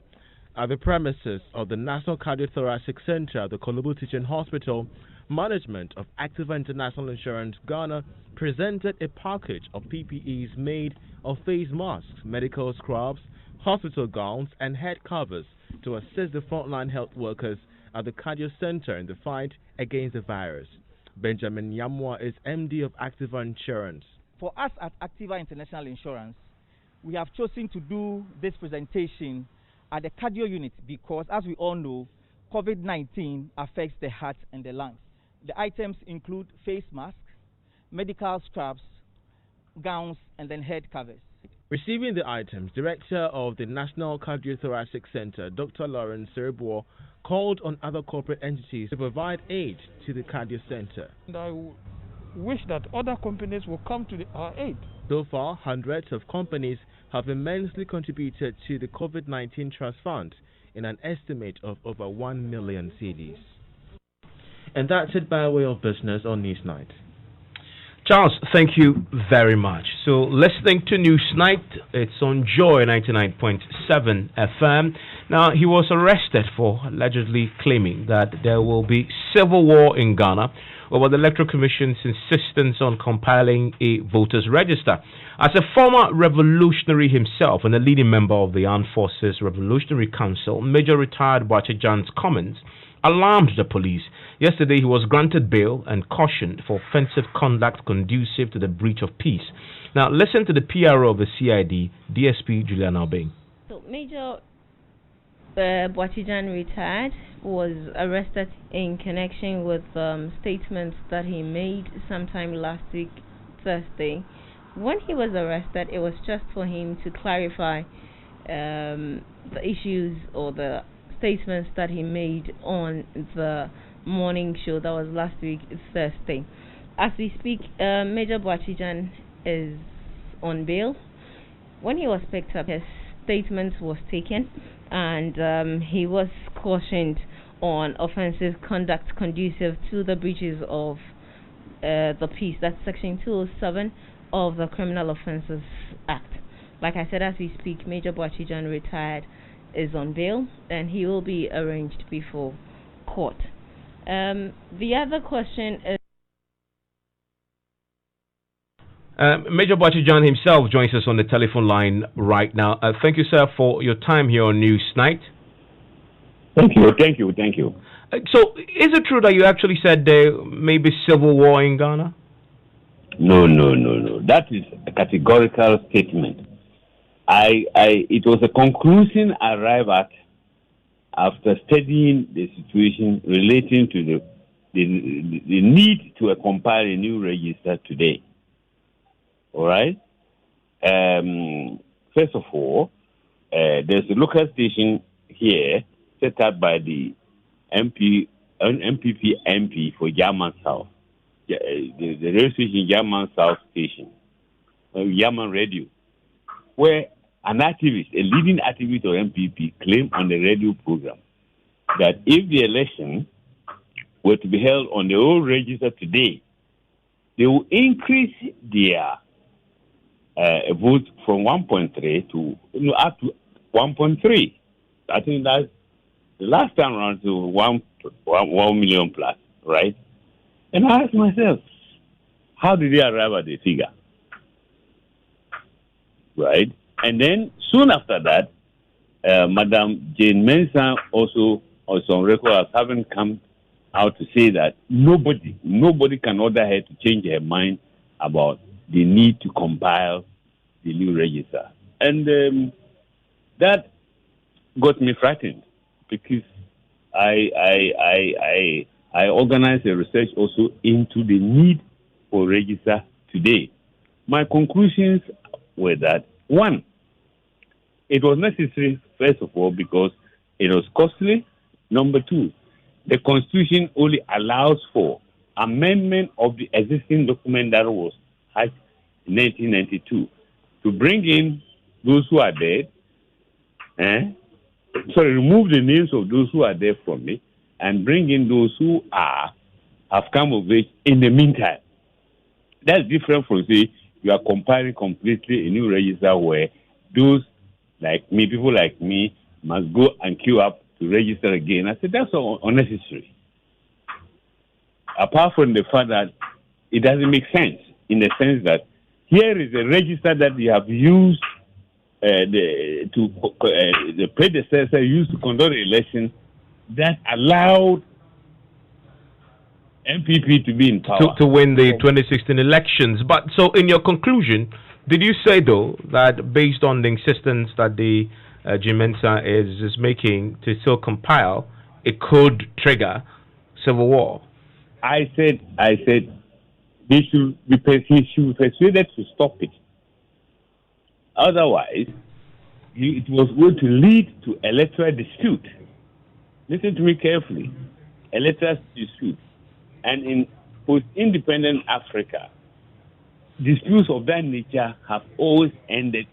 At the premises of the National Cardiothoracic Center at the Kolubu Teaching Hospital, management of Activa International Insurance Ghana presented a package of PPEs made of face masks, medical scrubs, hospital gowns, and head covers to assist the frontline health workers at the Cardio Center in the fight against the virus. Benjamin Yamwa is MD of Activa Insurance. For us at Activa International Insurance, we have chosen to do this presentation at the cardio unit because, as we all know, COVID-19 affects the heart and the lungs. The items include face masks, medical scrubs, gowns, and then head covers. Receiving the items, Director of the National Cardiothoracic Center, Dr. Lawrence Serbuo, called on other corporate entities to provide aid to the cardio center. And I wish that other companies will come to our aid. So far, hundreds of companies have immensely contributed to the COVID-19 Trust Fund in an estimate of over 1 million cedis. And that's it by way of business on Newsnight. Charles, thank you very much. So, listening to Newsnight, it's on Joy 99.7 FM. Now, he was arrested for allegedly claiming that there will be civil war in Ghana over the Electoral Commission's insistence on compiling a voters' register. As a former revolutionary himself and a leading member of the Armed Forces Revolutionary Council, Major Retired Boachi Jan's comments alarmed the police. Yesterday, he was granted bail and cautioned for offensive conduct conducive to the breach of peace. Now, listen to the PRO of the CID, DSP Juliana Obeng. So, Major Boachi Jan retired was arrested in connection with statements that he made sometime last week, Thursday. When he was arrested, it was just for him to clarify the issues or the statements that he made on the morning show that was last week, Thursday. As we speak, Major Boachi Jan is on bail. When he was picked up, his statement was taken and he was cautioned on offensive conduct conducive to the breaches of the peace. That's Section 207 of the Criminal Offences Act. Like I said, as we speak, Major Boachi Jan retired is on bail and he will be arraigned before court. The other question is Major Boachi Jan himself joins us on the telephone line right now. Thank you, sir, for your time here on Newsnight. Thank you. So, is it true that you actually said there may be civil war in Ghana? No. That is a categorical statement. It was a conclusion I arrived at after studying the situation relating to the need to compile a new register today. All right. First of all, there's a local station here set up by the MPP MP for German South. The radio station, German South Station, German Radio, where an activist, a leading activist of MPP, claimed on the radio program that if the election were to be held on the old register today, they will increase their vote from 1.3 to up to 1.3. I think that's the last time around to 1 million plus, right? And I asked myself, how did they arrive at the figure? Right? And then soon after that, Madam Jane Mensah also was on record as having come out to say that nobody can order her to change her mind about the need to compile the new register. And that got me frightened because I organized a research also into the need for register today. My conclusions were that, one, it was necessary, first of all, because it was costly. Number two, the Constitution only allows for amendment of the existing document that was had in 1992 to bring in those who are dead, remove the names of those who are there from it, and bring in those who have come of age in the meantime. That's different from, say, you are compiling completely a new register where those like me, people like me, must go and queue up to register again. I said, that's unnecessary. Apart from the fact that it doesn't make sense, in the sense that here is a register that you have used, the predecessor used to conduct the election that allowed MPP to be in power. To win the 2016 elections. But so in your conclusion, did you say, though, that based on the insistence that the Jim Mensah is making to still compile, it could trigger civil war. I said he should be persuaded to stop it. Otherwise, it was going to lead to electoral dispute. Listen to me carefully. Electoral dispute. And in post-independent Africa, disputes of that nature have always ended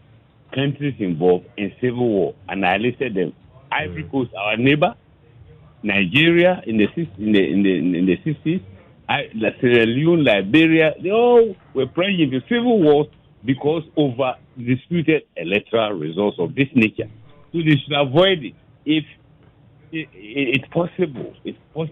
countries involved in civil war. And I listed them. Ivory Coast, our neighbor, Nigeria in the 60s, Sierra Leone, Liberia, they all were plunged into civil wars because over disputed electoral results of this nature. So they should avoid it. If it's possible,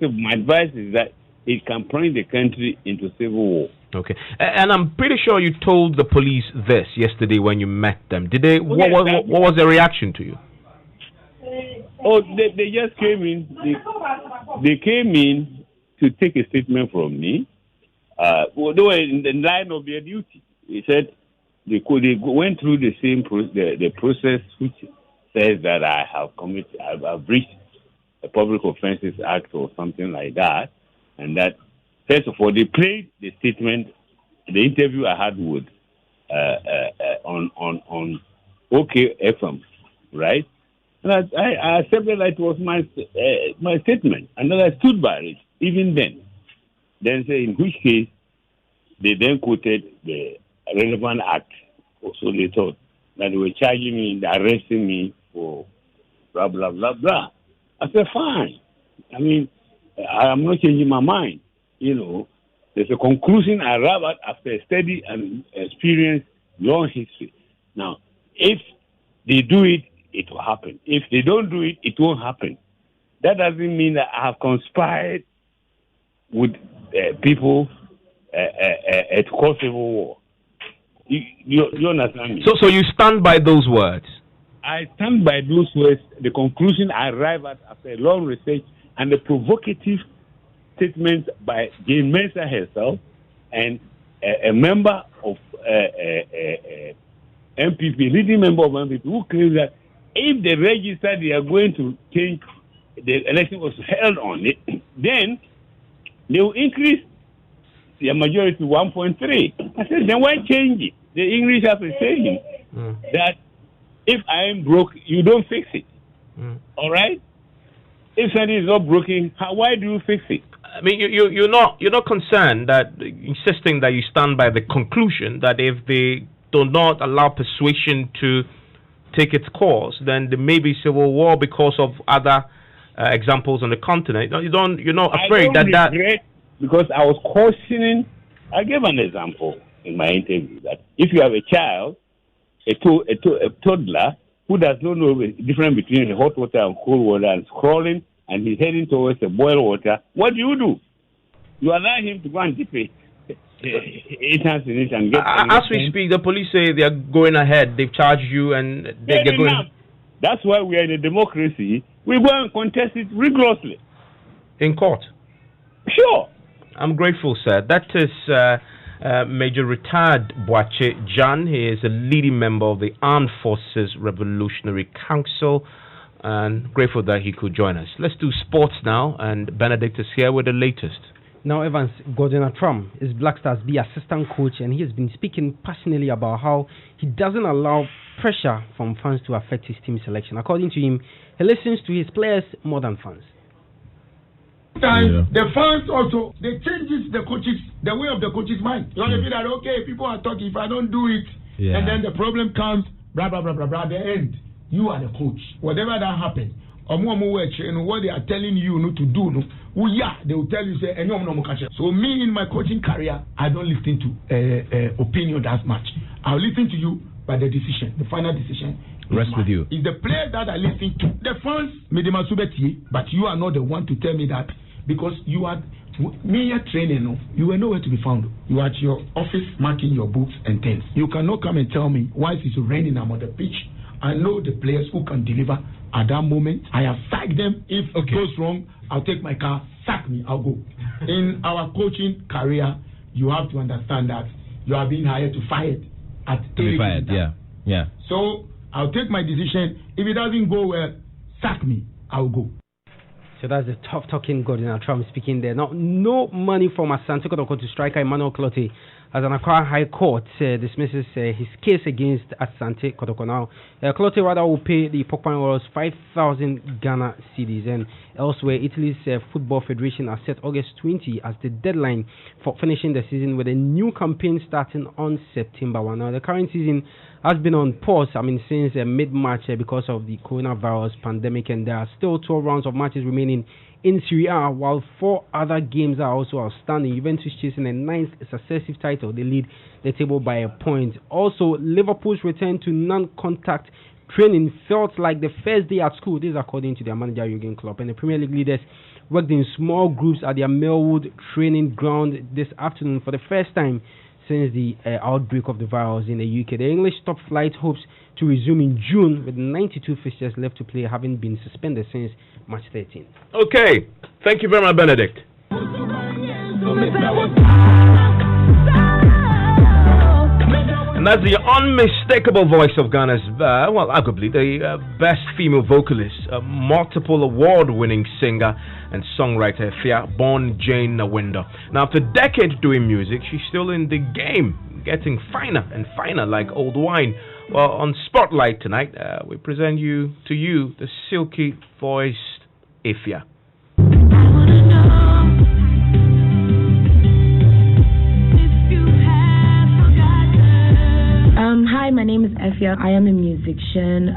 My advice is that it can plunge the country into civil war. Okay, and I'm pretty sure you told the police this yesterday when you met them. Did they? What was their reaction to you? Oh, they just came in. They came in to take a statement from me. Well, they were in the line of their duty. He said they went through the same the process which says that I've breached the Public Offences Act or something like that, and that first of all they played the statement, the interview I had with on OKFM, right? And I accepted that it was my statement, and then I stood by it even then. Then say in which case they then quoted the relevant act. So they thought that they were charging me, arresting me for blah blah blah blah. I said fine. I mean, I'm not changing my mind. There's a conclusion I arrive at after a study and experience long history. Now, if they do it, it will happen. If they don't do it, it won't happen. That doesn't mean that I have conspired with people to cause civil war. You understand me? So you stand by those words? I stand by those words, the conclusion I arrive at after a long research and the provocative statement by Jane Mensah herself and a member of MPP, leading member of MPP, who claims that if the register they are going to change, the election was held on it, then they will increase the majority to 1.3. I said, then why change it? The English have a saying that if I am broke, you don't fix it. All right? If something is not broken, why do you fix it? I mean, you're not concerned that insisting that you stand by the conclusion that if they do not allow persuasion to take its course, then there may be civil war because of other examples on the continent. You're not afraid that because I was cautioning. I gave an example in my interview that if you have a child, a toddler who does not know the difference between the hot water and cold water and crawling and he's heading towards the boiled water, what do? You allow him to go and dip it. And get as we speak, the police say they are going ahead. They've charged you and they're going. That's why we are in a democracy. We go and contest it rigorously in court. Sure. I'm grateful, sir. That is Major Retired Boache Jan. He is a leading member of the Armed Forces Revolutionary Council, and grateful that he could join us. Let's do sports now, and Benedict is here with the latest. Now, Evans, Gordon Atram is Black Stars B assistant coach, and he has been speaking passionately about how he doesn't allow pressure from fans to affect his team selection. According to him, he listens to his players more than fans. The fans also, they changes the way of the coach's mind. You want to feel that, okay, people are talking, if I don't do it, and then the problem comes, blah, blah, blah, blah, blah, at the end, you are the coach. Whatever that happens, what they are telling you to do, they will tell you, say, so me in my coaching career, I don't listen to opinion that much. I'll listen to you by the decision, the final decision. Rest with you. It's the players that I listen to. The fans, but you are not the one to tell me that, because you are me training. You were nowhere to be found. You are at your office marking your books and things. You cannot come and tell me why it's raining. I'm on the pitch. I know the players who can deliver at that moment. I have sacked them. If it goes wrong, I'll take my car, sack me, I'll go. In our coaching career, you have to understand that you are being hired to fight at to be fired. Yeah. So I'll take my decision. If it doesn't go well, sack me. I'll go. So that's the tough talking Gordon Trump speaking there. Now, no money from Asante Kotoko to striker Emmanuel Clottey as an Accra High Court dismisses his case against Asante Kotoko. Now, Clottey rather will pay the Pokpan Royals 5,000 Ghana cedis. And elsewhere, Italy's Football Federation has set August 20 as the deadline for finishing the season with a new campaign starting on September 1. Now, the current season has been on pause, since mid-March because of the coronavirus pandemic, and there are still 12 rounds of matches remaining in Serie A, while 4 other games are also outstanding. Juventus chasing a 9th successive title. They lead the table by a point. Also, Liverpool's return to non-contact training felt like the first day at school. This is according to their manager Jurgen Klopp. And the Premier League leaders worked in small groups at their Millwood training ground this afternoon for the first time since the outbreak of the virus in the UK. The English top flight hopes to resume in June with 92 fixtures left to play, having been suspended since March 13. Okay, thank you very much, Benedict. And that's the unmistakable voice of Ghana's, arguably the best female vocalist, multiple award-winning singer and songwriter, born Jane Awindo. Now, after decades doing music, she's still in the game, getting finer and finer like old wine. Well, on Spotlight tonight, we present to you the silky-voiced Efia. Hi, my name is Efia. I am a musician.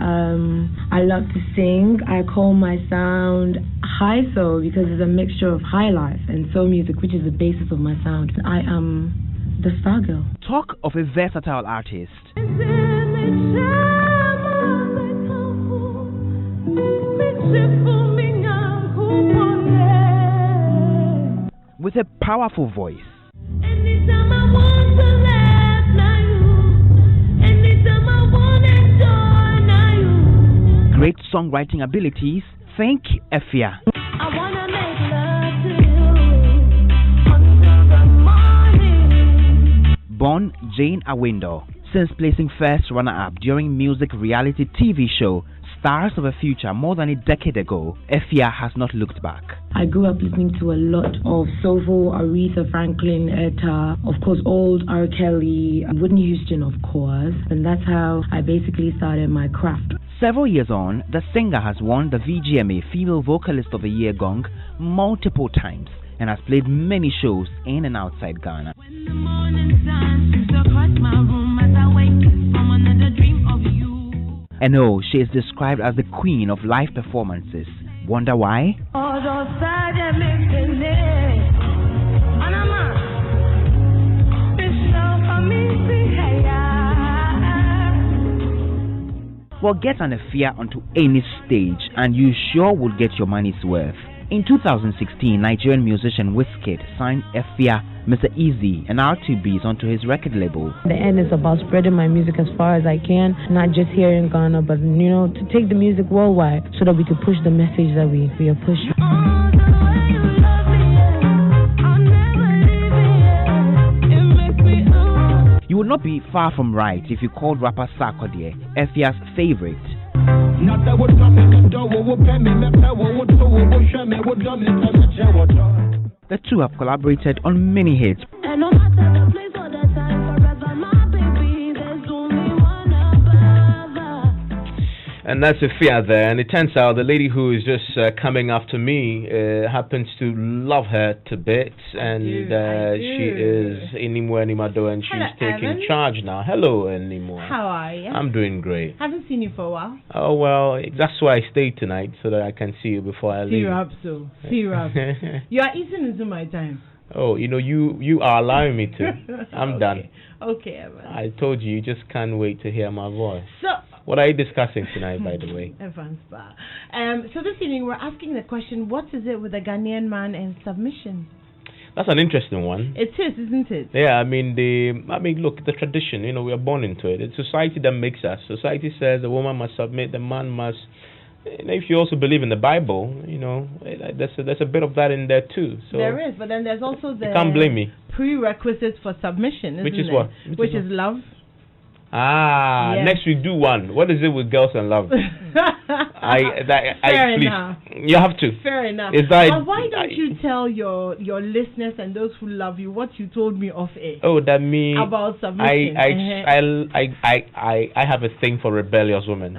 I love to sing. I call my sound high soul because it's a mixture of high life and soul music, which is the basis of my sound. I am the star girl. Talk of a versatile artist. With a powerful voice. Great songwriting abilities. Think Efia. I wanna make love to you until the morning. Born Jane Awindo. Since placing first runner-up during music reality TV show Stars of a Future more than a decade ago, Efia has not looked back. I grew up listening to a lot of soulful, Aretha Franklin, Etta, of course old R. Kelly, Whitney Houston of course, and that's how I basically started my craft. Several years on, the singer has won the VGMA Female Vocalist of the Year gong multiple times and has played many shows in and outside Ghana. When the morning sun seems to cross my room as I wake from another dream of you. And oh, she is described as the queen of live performances. Wonder why? Well, get an Efia onto any stage and you sure will get your money's worth. In 2016, Nigerian musician Wizkid signed Efia, Mr. Easy, and R2Bs onto his record label. The end is about spreading my music as far as I can, not just here in Ghana, but to take the music worldwide so that we can push the message that we are pushing. You would not be far from right if you called rapper Sarkodie Efia's favorite. The two have collaborated on many hits. And no matter the place or the time, forever my baby, there's only one above. And that's Efia there. And it turns out the lady who is just coming after me happens to love her to bits. And she is Inimwa Animado, and she's taking charge now. Hello, Inimwa. How are you? I'm doing great. Haven't seen you for a while. Oh, well, that's why I stayed tonight, so that I can see you before I leave. Syrup. You are eating into my time. Oh, you are allowing me to. I'm done. Okay, Evan. I told you just can't wait to hear my voice. So, what are you discussing tonight, by the way? Evan Spa. So this evening we're asking the question, what is it with a Ghanaian man and submission? That's an interesting one. It is, isn't it? Yeah, I mean, look, the tradition, we are born into it. It's society that makes us. Society says the woman must submit, the man must. If you also believe in the Bible, there's a bit of that in there too. So there is, but then there's also the you can't blame me. Prerequisites for submission, isn't Which is it? what? Which is love. Yes. Next week do one. What is it with girls and love? Fair please, enough. you have to. Fair enough. Is that, but why don't you tell your listeners and those who love you what you told me off air? Oh, that me about submission. I have a thing for rebellious women.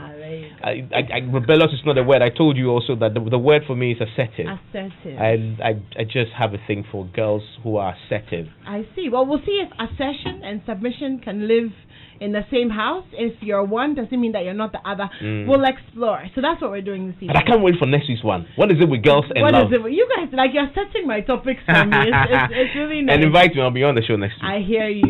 Rebellious is not a word. I told you also that the word for me is assertive. Assertive. I just have a thing for girls who are assertive. I see. Well, we'll see if assertion and submission can live in the same house. If you're one, doesn't mean that you're not the other. We'll explore. So that's what we're doing this evening. But I can't wait for next week's one. What is it with girls and love? What is it? You guys, like, you're setting my topics for me. It's really nice. And invite me. I'll be on the show next week. I hear you.